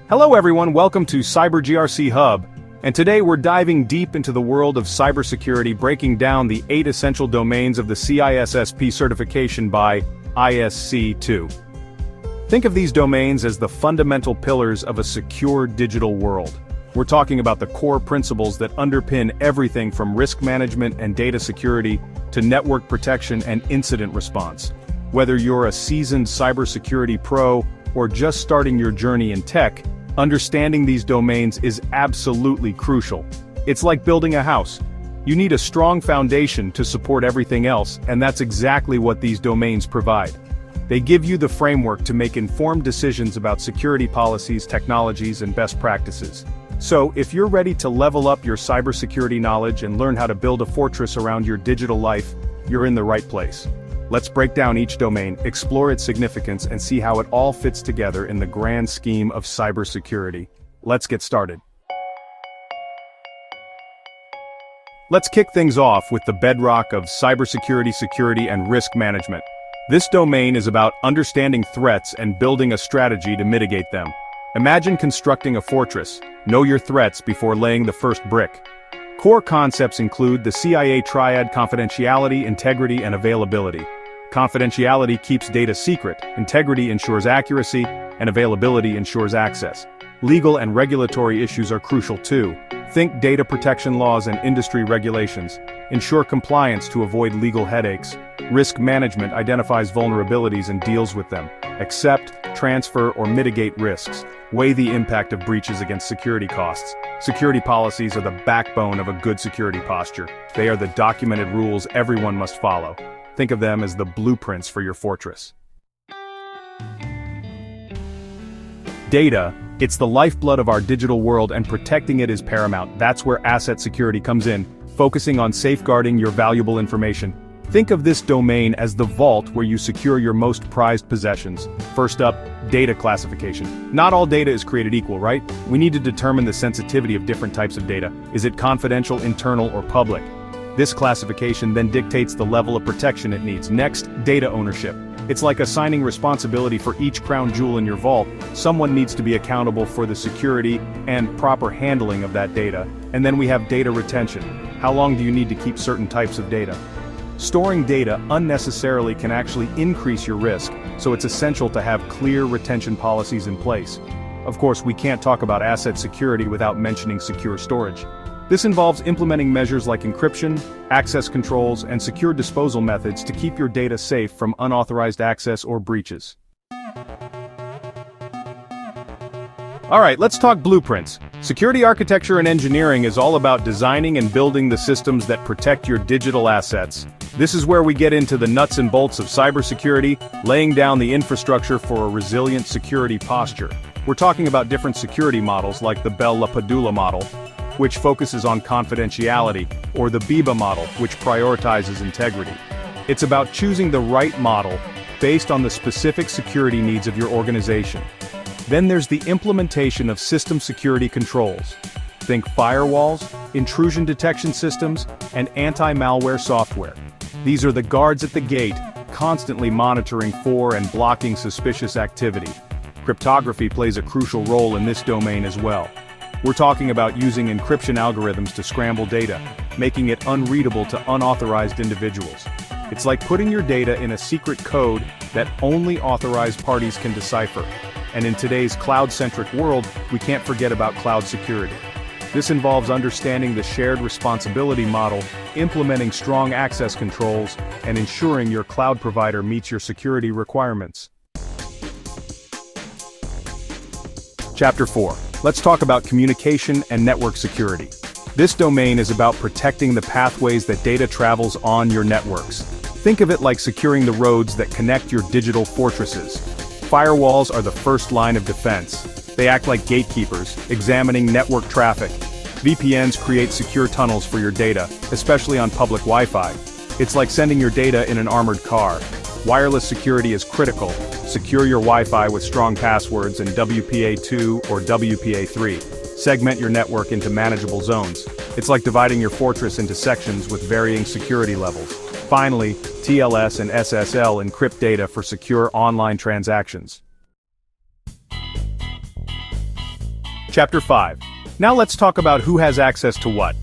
Hello everyone, welcome to CyberGRC Hub, and today we're diving deep into the world of cybersecurity, breaking down the 8 essential domains of the CISSP certification by ISC2. Think of these domains as the fundamental pillars of a secure digital world. We're talking about the core principles that underpin everything from risk management and data security to network protection and incident response. Whether you're a seasoned cybersecurity pro or just starting your journey in tech, understanding these domains is absolutely crucial. It's like building a house. You need a strong foundation to support everything else, and that's exactly what these domains provide. They give you the framework to make informed decisions about security policies, technologies, and best practices. So, if you're ready to level up your cybersecurity knowledge and learn how to build a fortress around your digital life, you're in the right place. Let's break down each domain, explore its significance, and see how it all fits together in the grand scheme of cybersecurity. Let's get started. Let's kick things off with the bedrock of cybersecurity, security, and risk management. This domain is about understanding threats and building a strategy to mitigate them. Imagine constructing a fortress. Know your threats before laying the first brick. Core concepts include the CIA triad: confidentiality, integrity, and availability. Confidentiality keeps data secret, integrity ensures accuracy, and availability ensures access. Legal and regulatory issues are crucial too. Think data protection laws and industry regulations. Ensure compliance to avoid legal headaches. Risk management identifies vulnerabilities and deals with them. Accept, transfer, or mitigate risks. Weigh the impact of breaches against security costs. Security policies are the backbone of a good security posture. They are the documented rules everyone must follow. Think of them as the blueprints for your fortress. Data, it's the lifeblood of our digital world, and protecting it is paramount. That's where asset security comes in, focusing on safeguarding your valuable information. Think of this domain as the vault where you secure your most prized possessions. First up, data classification. Not all data is created equal, right? We need to determine the sensitivity of different types of data. Is it confidential, internal, or public? This classification then dictates the level of protection it needs. Next, data ownership. It's like assigning responsibility for each crown jewel in your vault. Someone needs to be accountable for the security and proper handling of that data. And then we have data retention. How long do you need to keep certain types of data? Storing data unnecessarily can actually increase your risk, so it's essential to have clear retention policies in place. Of course, we can't talk about asset security without mentioning secure storage. This involves implementing measures like encryption, access controls, and secure disposal methods to keep your data safe from unauthorized access or breaches. Alright, let's talk blueprints. Security architecture and engineering is all about designing and building the systems that protect your digital assets. This is where we get into the nuts and bolts of cybersecurity, laying down the infrastructure for a resilient security posture. We're talking about different security models like the Bell LaPadula model, which focuses on confidentiality, or the BIBA model, which prioritizes integrity. It's about choosing the right model based on the specific security needs of your organization. Then there's the implementation of system security controls. Think firewalls, intrusion detection systems, and anti-malware software. These are the guards at the gate, constantly monitoring for and blocking suspicious activity. Cryptography plays a crucial role in this domain as well. We're talking about using encryption algorithms to scramble data, making it unreadable to unauthorized individuals. It's like putting your data in a secret code that only authorized parties can decipher. And in today's cloud-centric world, we can't forget about cloud security. This involves understanding the shared responsibility model, implementing strong access controls, and ensuring your cloud provider meets your security requirements. Chapter 4. Let's talk about communication and network security. This domain is about protecting the pathways that data travels on your networks. Think of it like securing the roads that connect your digital fortresses. Firewalls are the first line of defense. They act like gatekeepers, examining network traffic. VPNs create secure tunnels for your data, especially on public Wi-Fi. It's like sending your data in an armored car. Wireless security is critical. Secure your Wi-Fi with strong passwords in WPA2 or WPA3. Segment your network into manageable zones. It's like dividing your fortress into sections with varying security levels. Finally, TLS and SSL encrypt data for secure online transactions. Chapter 5. Now let's talk about who has access to what.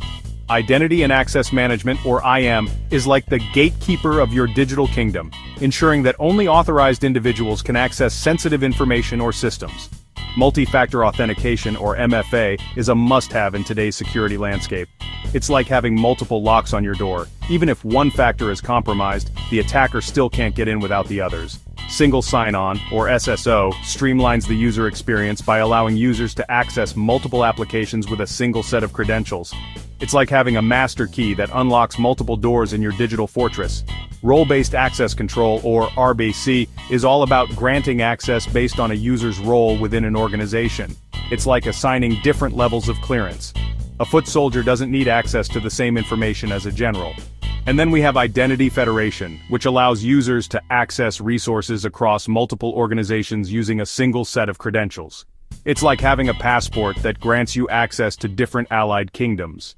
Identity and Access Management, or IAM, is like the gatekeeper of your digital kingdom, ensuring that only authorized individuals can access sensitive information or systems. Multi-factor authentication, or MFA, is a must-have in today's security landscape. It's like having multiple locks on your door. Even if one factor is compromised, the attacker still can't get in without the others. Single sign-on, or SSO, streamlines the user experience by allowing users to access multiple applications with a single set of credentials. It's like having a master key that unlocks multiple doors in your digital fortress. Role-based access control, or RBC, is all about granting access based on a user's role within an organization. It's like assigning different levels of clearance. A foot soldier doesn't need access to the same information as a general. And then we have Identity Federation, which allows users to access resources across multiple organizations using a single set of credentials. It's like having a passport that grants you access to different allied kingdoms.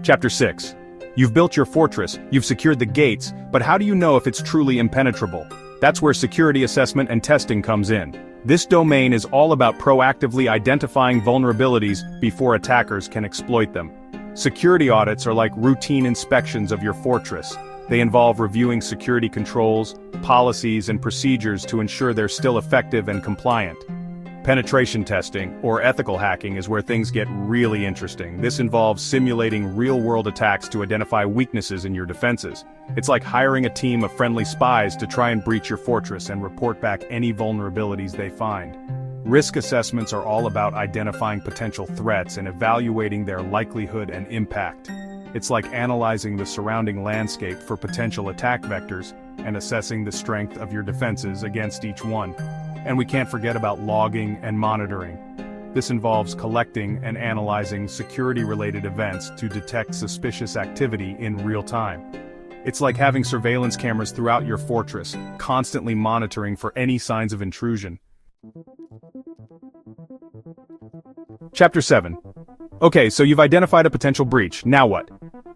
Chapter 6. You've built your fortress, you've secured the gates, but how do you know if it's truly impenetrable? That's where security assessment and testing comes in. This domain is all about proactively identifying vulnerabilities before attackers can exploit them. Security audits are like routine inspections of your fortress. They involve reviewing security controls, policies, and procedures to ensure they're still effective and compliant. Penetration testing, or ethical hacking, is where things get really interesting. This involves simulating real-world attacks to identify weaknesses in your defenses. It's like hiring a team of friendly spies to try and breach your fortress and report back any vulnerabilities they find. Risk assessments are all about identifying potential threats and evaluating their likelihood and impact. It's like analyzing the surrounding landscape for potential attack vectors and assessing the strength of your defenses against each one. And we can't forget about logging and monitoring. This involves collecting and analyzing security-related events to detect suspicious activity in real time. It's like having surveillance cameras throughout your fortress, constantly monitoring for any signs of intrusion. Chapter 7. Okay, so you've identified a potential breach, now what?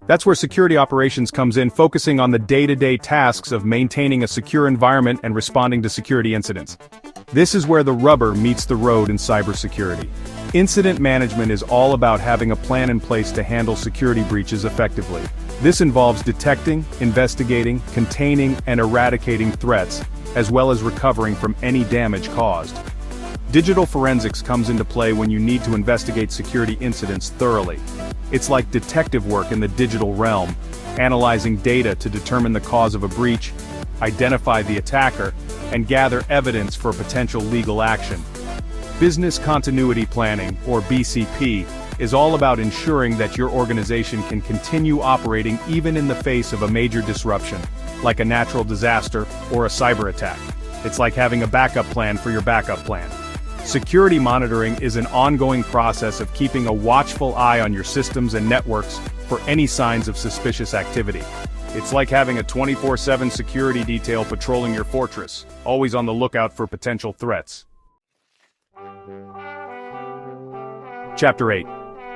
That's where security operations comes in, focusing on the day-to-day tasks of maintaining a secure environment and responding to security incidents. This is where the rubber meets the road in cybersecurity. Incident management is all about having a plan in place to handle security breaches effectively. This involves detecting, investigating, containing, and eradicating threats, as well as recovering from any damage caused. Digital forensics comes into play when you need to investigate security incidents thoroughly. It's like detective work in the digital realm, analyzing data to determine the cause of a breach, identify the attacker, and gather evidence for potential legal action. Business continuity planning, or BCP, is all about ensuring that your organization can continue operating even in the face of a major disruption, like a natural disaster or a cyber attack. It's like having a backup plan for your backup plan. Security monitoring is an ongoing process of keeping a watchful eye on your systems and networks for any signs of suspicious activity. It's like having a 24/7 security detail patrolling your fortress, always on the lookout for potential threats. Chapter 8.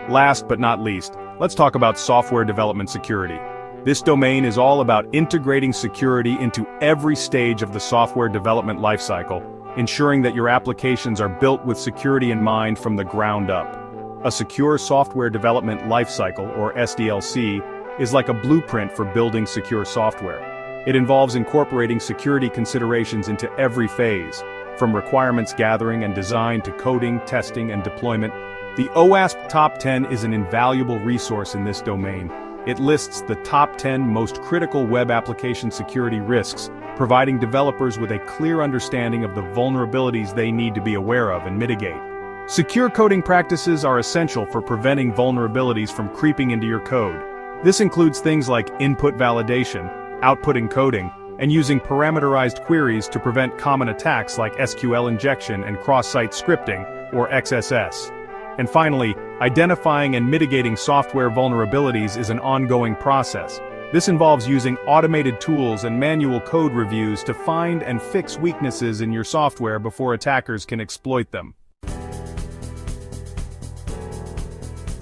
Last but not least, let's talk about software development security. This domain is all about integrating security into every stage of the software development lifecycle, ensuring that your applications are built with security in mind from the ground up. A secure software development lifecycle, or SDLC, is like a blueprint for building secure software. It involves incorporating security considerations into every phase, from requirements gathering and design to coding, testing, and deployment. The OWASP Top 10 is an invaluable resource in this domain. It lists the top 10 most critical web application security risks, providing developers with a clear understanding of the vulnerabilities they need to be aware of and mitigate. Secure coding practices are essential for preventing vulnerabilities from creeping into your code. This includes things like input validation, output encoding, and using parameterized queries to prevent common attacks like SQL injection and cross-site scripting, or XSS. And finally, identifying and mitigating software vulnerabilities is an ongoing process. This involves using automated tools and manual code reviews to find and fix weaknesses in your software before attackers can exploit them.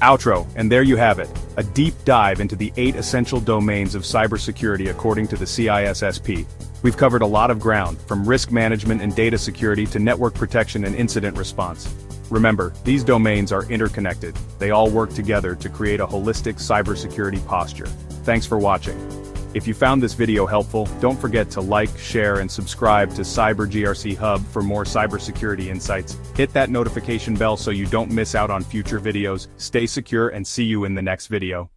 Outro, and there you have it, a deep dive into the 8 essential domains of cybersecurity according to the CISSP. We've covered a lot of ground, from risk management and data security to network protection and incident response. Remember, these domains are interconnected. They all work together to create a holistic cybersecurity posture. Thanks for watching. If you found this video helpful, don't forget to like, share, and subscribe to CyberGRC Hub for more cybersecurity insights. Hit that notification bell so you don't miss out on future videos. Stay secure and see you in the next video.